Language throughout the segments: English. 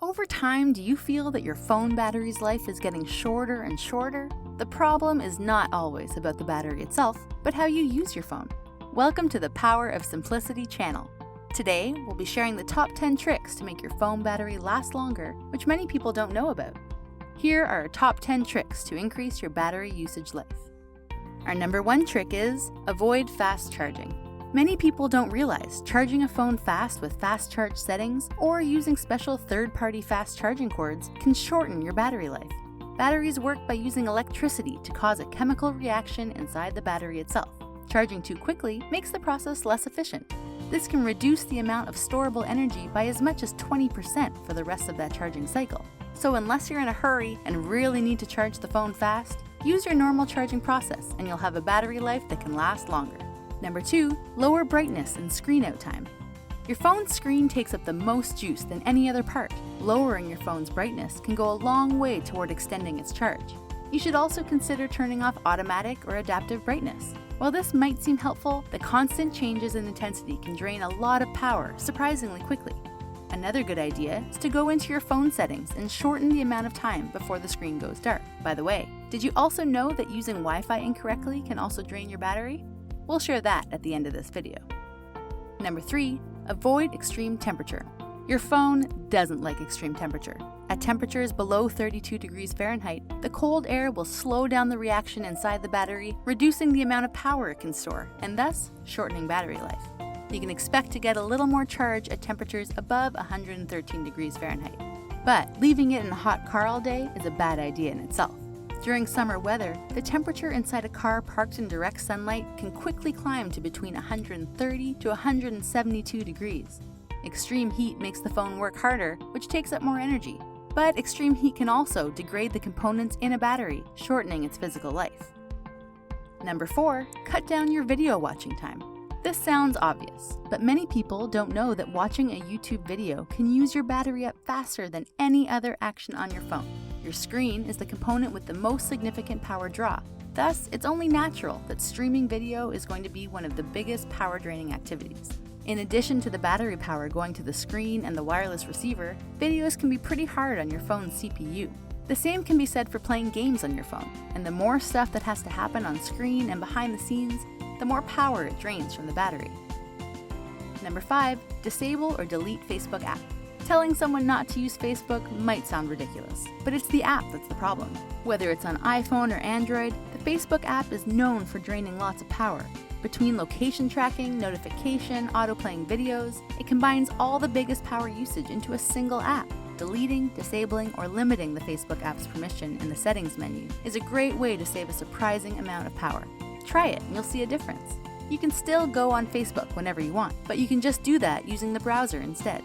Over time, do you feel that your phone battery's life is getting shorter and shorter? The problem is not always about the battery itself, but how you use your phone. Welcome to the Power of Simplicity channel. Today, we'll be sharing the top 10 tricks to make your phone battery last longer, which many people don't know about. Here are our top 10 tricks to increase your battery usage life. Our number 1 trick is avoid fast charging. Many people don't realize charging a phone fast with fast charge settings or using special third-party fast charging cords can shorten your battery life. Batteries work by using electricity to cause a chemical reaction inside the battery itself. Charging too quickly makes the process less efficient. This can reduce the amount of storable energy by as much as 20% for the rest of that charging cycle. So unless you're in a hurry and really need to charge the phone fast, use your normal charging process and you'll have a battery life that can last longer. Number 2, lower brightness and screen out time. Your phone's screen takes up the most juice than any other part. Lowering your phone's brightness can go a long way toward extending its charge. You should also consider turning off automatic or adaptive brightness. While this might seem helpful, the constant changes in intensity can drain a lot of power surprisingly quickly. Another good idea is to go into your phone settings and shorten the amount of time before the screen goes dark. By the way, did you also know that using Wi-Fi incorrectly can also drain your battery? We'll share that at the end of this video. Number 3, avoid extreme temperature. Your phone doesn't like extreme temperature. At temperatures below 32 degrees Fahrenheit, the cold air will slow down the reaction inside the battery, reducing the amount of power it can store, and thus shortening battery life. You can expect to get a little more charge at temperatures above 113 degrees Fahrenheit. But leaving it in a hot car all day is a bad idea in itself. During summer weather, the temperature inside a car parked in direct sunlight can quickly climb to between 130 to 172 degrees. Extreme heat makes the phone work harder, which takes up more energy. But extreme heat can also degrade the components in a battery, shortening its physical life. Number 4, cut down your video watching time. This sounds obvious, but many people don't know that watching a YouTube video can use your battery up faster than any other action on your phone. Your screen is the component with the most significant power draw. Thus, it's only natural that streaming video is going to be one of the biggest power-draining activities. In addition to the battery power going to the screen and the wireless receiver, videos can be pretty hard on your phone's CPU. The same can be said for playing games on your phone, and the more stuff that has to happen on screen and behind the scenes, the more power it drains from the battery. Number 5, disable or delete Facebook app. Telling someone not to use Facebook might sound ridiculous, but it's the app that's the problem. Whether it's on iPhone or Android, the Facebook app is known for draining lots of power. Between location tracking, notification, auto-playing videos, it combines all the biggest power usage into a single app. Deleting, disabling, or limiting the Facebook app's permission in the settings menu is a great way to save a surprising amount of power. Try it and you'll see a difference. You can still go on Facebook whenever you want, but you can just do that using the browser instead.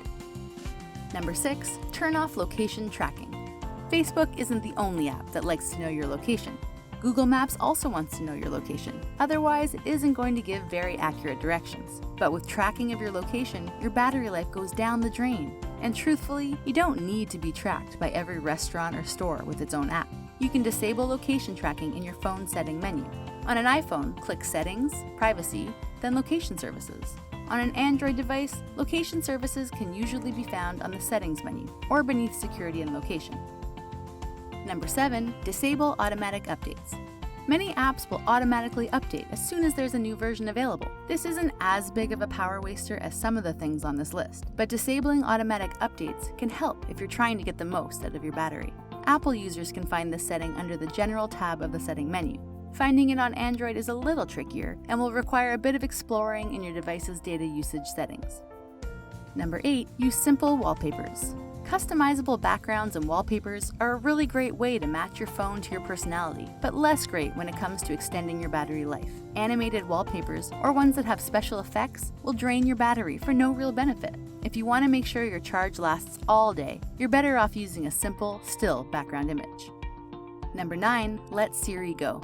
Number 6, turn off location tracking. Facebook isn't the only app that likes to know your location. Google Maps also wants to know your location. Otherwise, it isn't going to give very accurate directions. But with tracking of your location, your battery life goes down the drain. And truthfully, you don't need to be tracked by every restaurant or store with its own app. You can disable location tracking in your phone setting menu. On an iPhone, click Settings, Privacy, then Location Services. On an Android device, location services can usually be found on the Settings menu or beneath Security and Location. Number 7, disable automatic updates. Many apps will automatically update as soon as there's a new version available. This isn't as big of a power waster as some of the things on this list, but disabling automatic updates can help if you're trying to get the most out of your battery. Apple users can find this setting under the General tab of the setting menu. Finding it on Android is a little trickier and will require a bit of exploring in your device's data usage settings. Number 8, use simple wallpapers. Customizable backgrounds and wallpapers are a really great way to match your phone to your personality, but less great when it comes to extending your battery life. Animated wallpapers, or ones that have special effects, will drain your battery for no real benefit. If you want to make sure your charge lasts all day, you're better off using a simple, still background image. Number 9, let Siri go.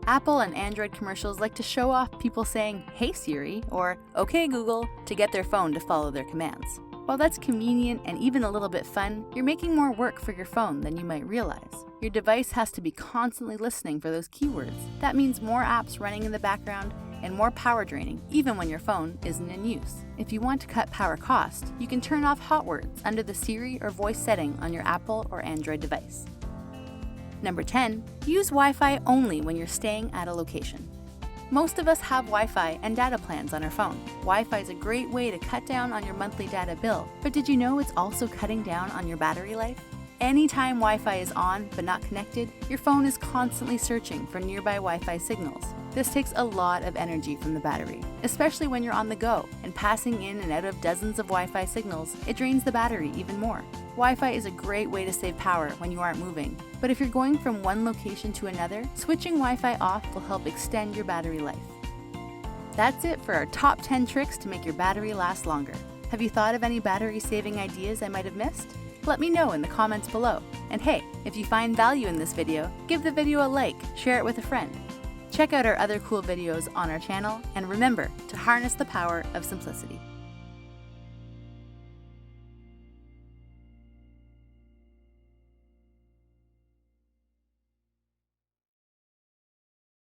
Apple and Android commercials like to show off people saying, "Hey Siri," or "Okay Google," to get their phone to follow their commands. While that's convenient and even a little bit fun, you're making more work for your phone than you might realize. Your device has to be constantly listening for those keywords. That means more apps running in the background and more power draining even when your phone isn't in use. If you want to cut power cost, you can turn off hot words under the Siri or voice setting on your Apple or Android device. Number 10. Use Wi-Fi only when you're staying at a location. Most of us have Wi-Fi and data plans on our phone. Wi-Fi is a great way to cut down on your monthly data bill, but did you know it's also cutting down on your battery life? Anytime Wi-Fi is on but not connected, your phone is constantly searching for nearby Wi-Fi signals. This takes a lot of energy from the battery, especially when you're on the go and passing in and out of dozens of Wi-Fi signals. It drains the battery even more. Wi-Fi is a great way to save power when you aren't moving, but if you're going from one location to another, switching Wi-Fi off will help extend your battery life. That's it for our top 10 tricks to make your battery last longer. Have you thought of any battery-saving ideas I might have missed? Let me know in the comments below. And hey, if you find value in this video, give the video a like, share it with a friend. Check out our other cool videos on our channel, and remember to harness the power of simplicity.